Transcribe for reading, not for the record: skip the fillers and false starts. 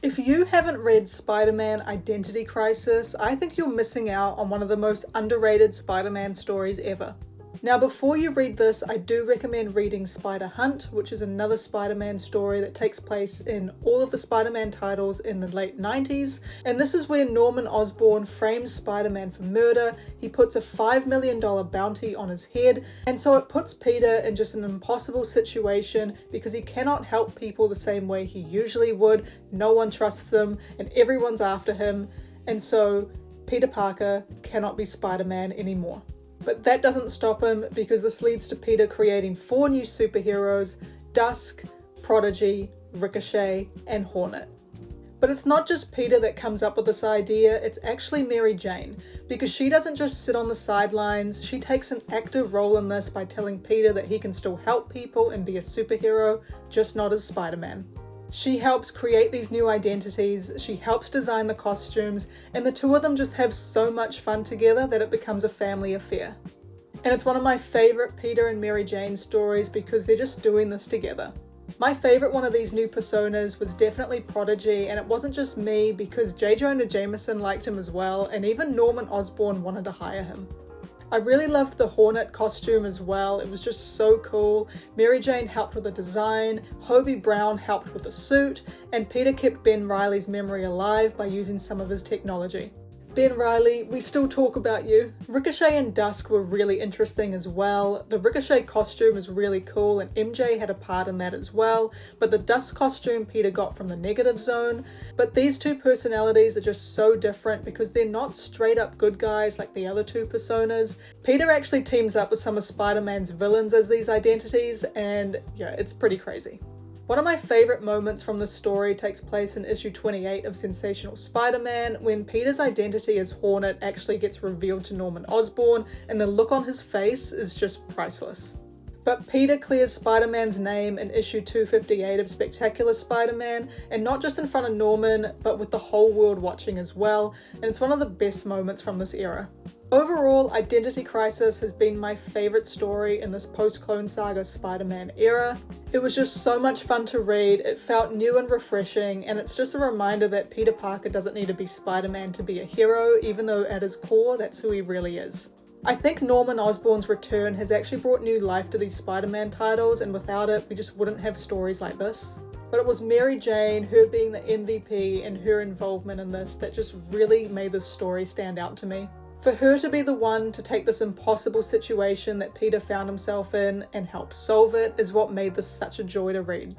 If you haven't read Spider-Man Identity Crisis, I think you're missing out on one of the most underrated Spider-Man stories ever. Now, before you read this, I do recommend reading Spider Hunt, which is another Spider-Man story that takes place in all of the Spider-Man titles in the late 90s. And this is where Norman Osborn frames Spider-Man for murder. He puts a $5 million bounty on his head, and so it puts Peter in just an impossible situation because he cannot help people the same way he usually would. No one trusts him, and everyone's after him, and so Peter Parker cannot be Spider-Man anymore. But that doesn't stop him, because this leads to Peter creating 4 new superheroes: Dusk, Prodigy, Ricochet, and Hornet. But it's not just Peter that comes up with this idea, it's actually Mary Jane, because she doesn't just sit on the sidelines, she takes an active role in this by telling Peter that he can still help people and be a superhero, just not as Spider-Man. She helps create these new identities, she helps design the costumes, and the two of them just have so much fun together that it becomes a family affair. And it's one of my favorite Peter and Mary Jane stories because they're just doing this together. My favorite one of these new personas was definitely Prodigy, and it wasn't just me, because J. Jonah Jameson liked him as well, and even Norman Osborn wanted to hire him. I really loved the Hornet costume as well, it was just so cool. Mary Jane helped with the design, Hobie Brown helped with the suit, and Peter kept Ben Reilly's memory alive by using some of his technology. Ben Reilly, we still talk about you. Ricochet and Dusk were really interesting as well. The Ricochet costume is really cool, and MJ had a part in that as well, but the Dusk costume Peter got from the Negative Zone. But these two personalities are just so different because they're not straight up good guys like the other two personas. Peter actually teams up with some of Spider-Man's villains as these identities, and yeah, it's pretty crazy. One of my favourite moments from this story takes place in issue 28 of Sensational Spider-Man, when Peter's identity as Hornet actually gets revealed to Norman Osborn, and the look on his face is just priceless. But Peter clears Spider-Man's name in issue 258 of Spectacular Spider-Man, and not just in front of Norman, but with the whole world watching as well, and it's one of the best moments from this era. Overall, Identity Crisis has been my favourite story in this post-Clone Saga Spider-Man era. It was just so much fun to read, it felt new and refreshing, and it's just a reminder that Peter Parker doesn't need to be Spider-Man to be a hero, even though at his core that's who he really is. I think Norman Osborn's return has actually brought new life to these Spider-Man titles, and without it we just wouldn't have stories like this. But it was Mary Jane, her being the MVP, and her involvement in this that just really made this story stand out to me. For her to be the one to take this impossible situation that Peter found himself in and help solve it is what made this such a joy to read.